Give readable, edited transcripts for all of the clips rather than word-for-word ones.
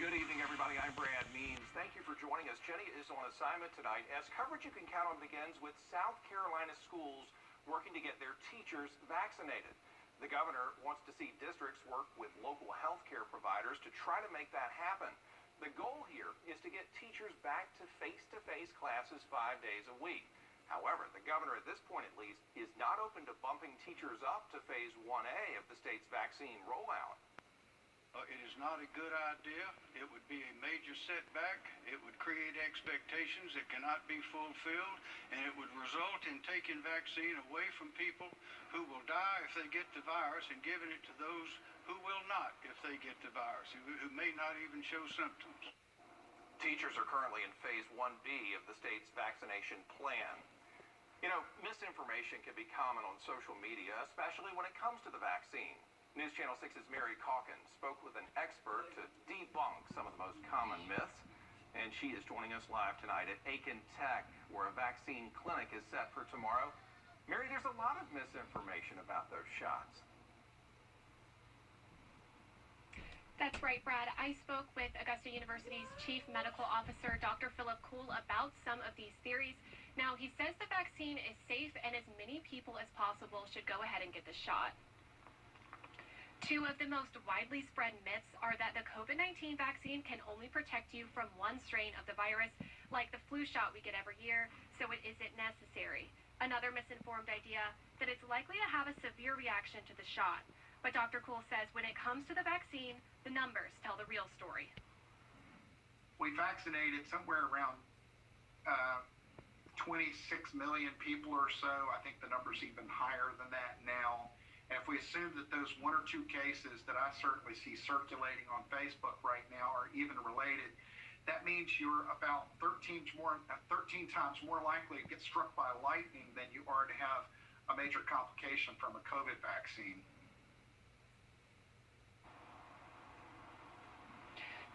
Good evening, everybody. I'm Brad Means. Thank you for joining us. Jenny is on assignment tonight as coverage you can count on begins with South Carolina schools working to get their teachers vaccinated. The governor wants to see districts work with local health care providers to try to make that happen. The goal here is to get teachers back to face-to-face classes 5 days a week. However, the governor, at this point at least, is not open to bumping teachers up to phase 1A of the state's vaccine rollout. It is not a good idea. It would be a major setback. It would create expectations that cannot be fulfilled, and it would result in taking vaccine away from people who will die if they get the virus and giving it to those who will not if they get the virus, who may not even show symptoms. Teachers are currently in phase 1B of the state's vaccination plan. You know, misinformation can be common on social media, especially when it comes to the vaccine. News Channel 6's Mary Calkins spoke with an expert to debunk some of the most common myths, and she is joining us live tonight at Aiken Tech, where a vaccine clinic is set for tomorrow. Mary, there's a lot of misinformation about those shots. That's right, Brad. I spoke with Augusta University's Chief Medical Officer, Dr. Philip Kuhl, about some of these theories. Now, he says the vaccine is safe and as many people as possible should go ahead and get the shot. Two of the most widely spread myths are that the COVID-19 vaccine can only protect you from one strain of the virus, like the flu shot we get every year, so it isn't necessary. Another misinformed idea that it's likely to have a severe reaction to the shot. But Dr. Kuhl says when it comes to the vaccine, the numbers tell the real story. We vaccinated somewhere around 26 million people or so. I think the number's even higher than that now. And if we assume that those one or two cases that I certainly see circulating on Facebook right now are even related, that means you're about 13 times more likely to get struck by lightning than you are to have a major complication from a COVID vaccine.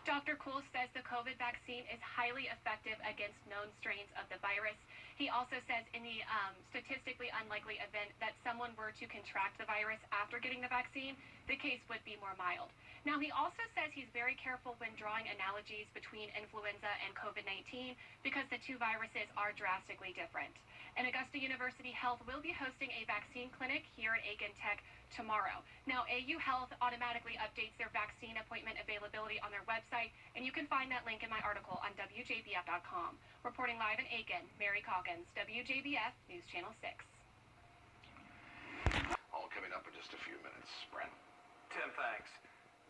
Dr. Kuhl says the COVID vaccine is highly effective against known strains of the virus. He also says in the statistically unlikely event that someone were to contract the virus after getting the vaccine, the case would be more mild. Now, he also says he's very careful when drawing analogies between influenza and COVID-19 because the two viruses are drastically different. And Augusta University Health will be hosting a vaccine clinic here at Aiken Tech tomorrow. Now, AU Health automatically updates their vaccine appointment availability on their website, and you can find that link in my article on Wjbf.com. Reporting live in Aiken, Mary Calkins, Wjbf News Channel 6. All coming up in just a few minutes. Brent. Tim, thanks.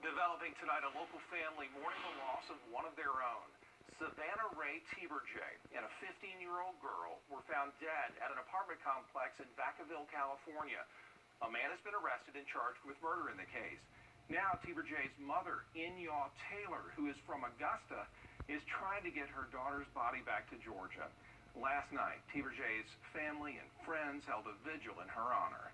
Developing tonight, a local family mourning the loss of one of their own. Savannah Ray Tiberjay and a 15-year-old girl were found dead at an apartment complex in Vacaville, California. A man has been arrested and charged with murder in the case. Now, Tiberjay's mother, Inyaw Taylor, who is from Augusta, is trying to get her daughter's body back to Georgia. Last night, Tiberjay's family and friends held a vigil in her honor.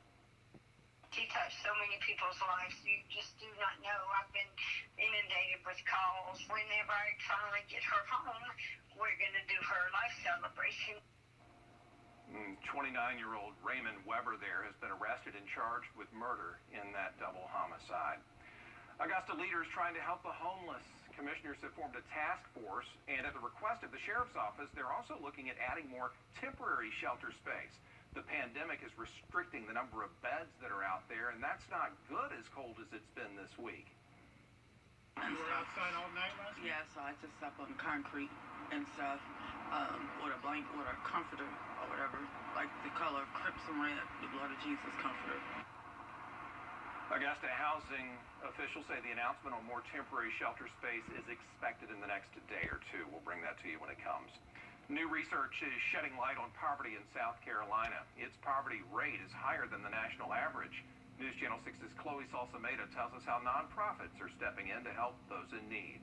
She touched so many people's lives, you just do not know. I've been inundated with calls. Whenever I finally get her home, we're going to do her life celebration. 29-year-old Raymond Weber there has been arrested and charged with murder in that double homicide. Augusta leaders trying to help the homeless. Commissioners have formed a task force, and at the request of the sheriff's office, they're also looking at adding more temporary shelter space. The pandemic is restricting the number of beds that are out there, and that's not good as cold as it's been this week. You were outside all night last night? Yeah, so I just slept on concrete and stuff, with a blanket, with a comforter or whatever, like the color crimson red, the blood of Jesus comforter. Augusta housing officials say the announcement on more temporary shelter space is expected in the next day or two. We'll bring that to you when it comes. New research is shedding light on poverty in South Carolina. Its poverty rate is higher than the national average. News Channel 6's Chloe Salsameda tells us how nonprofits are stepping in to help those in need.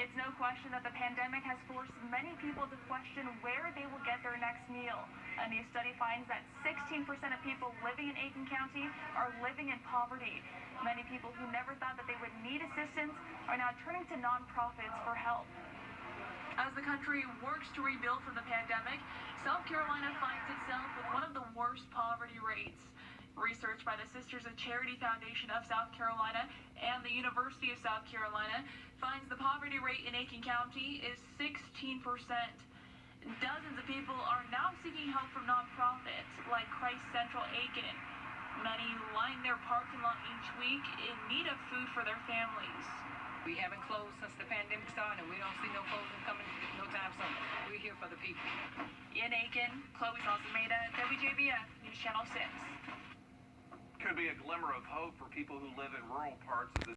It's no question that the pandemic has forced many people to question where they will get their next meal. A new study finds that 16% of people living in Aiken County are living in poverty. Many people who never thought that they would need assistance are now turning to nonprofits for help. As the country works to rebuild from the pandemic, South Carolina finds itself with one of the worst poverty rates. Research by the Sisters of Charity Foundation of South Carolina and the University of South Carolina finds the poverty rate in Aiken County is 16%. Dozens of people are now seeking help from nonprofits like Christ Central Aiken. Many line their parking lot each week in need of food for their families. We haven't closed since the pandemic started, and we don't see no closing coming no time soon. We're here for the people. In Aiken, Chloe Salsameda, WJBF News Channel 6. Could be a glimmer of hope for people who live in rural parts of the